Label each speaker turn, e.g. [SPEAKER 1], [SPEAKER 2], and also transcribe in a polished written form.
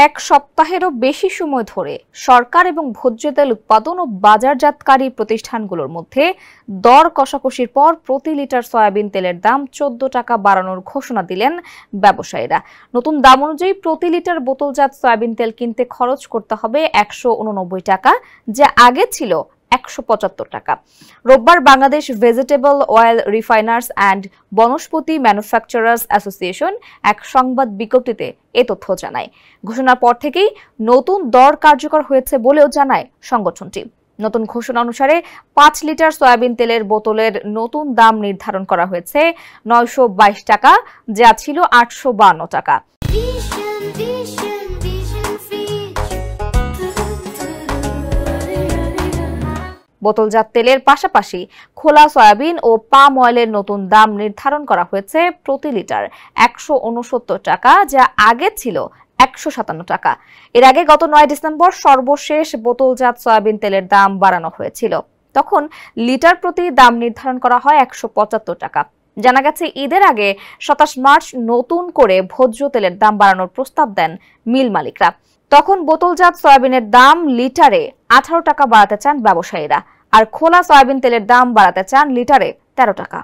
[SPEAKER 1] এক সপ্তাহেরও বেশি সময় ধরে সরকার এবং ভোজ্য তেল উৎপাদন ও বাজারজাতকারী প্রতিষ্ঠানগুলোর মধ্যে দর কষাকষির পর প্রতি লিটার সয়াবিন তেলের দাম 14 টাকা বাড়ানোর ঘোষণা দিলেন ব্যবসায়ীরা। নতুন দাম অনুযায়ী প্রতি লিটার বোতলজাত সয়াবিন তেল কিনতে খরচ করতে হবে 189 টাকা, যা আগে ছিল 175 টাকা। রোববার Bangladesh vegetable oil refiners and Vanaspati manufacturers association এক সংবাদ বিজ্ঞপ্তিতে এ তথ্য জানায়। ঘোষণার পর থেকেই নতুন দর কার্যকর হয়েছে বলেও জানায় সংগঠনটি। নতুন ঘোষণা অনুসারে 5 লিটার সয়াবিন তেলের বোতলের নতুন দাম নির্ধারণ করা হয়েছে 922 টাকা, যা ছিল 852 টাকা। বোতলজাত তেলের পাশাপাশি খোলা সয়াবিন ও পাম অয়েলের নতুন দাম নির্ধারণ করা হয়েছে প্রতি লিটার 169 টাকা, যা আগে ছিল 157 টাকা। এর আগে গত 9 ডিসেম্বর সর্বশেষ বোতলজাত সয়াবিন তেলের দাম বাড়ানো হয়েছিল। তখন লিটার প্রতি দাম নির্ধারণ করা হয় 175 টাকা। জানা গেছে ঈদের আগে 27 মার্চ নতুন করে ভোজ্য তেলের দাম বাড়ানোর প্রস্তাব দেন মিল মালিকরা। তখন বোতলজাত সয়াবিনের দাম লিটারে 18 টাকা বাড়াতে চান ব্যবসায়ীরা, আর খোলা সয়াবিন তেলের দাম বাড়াতে চান লিটারে 13 টাকা।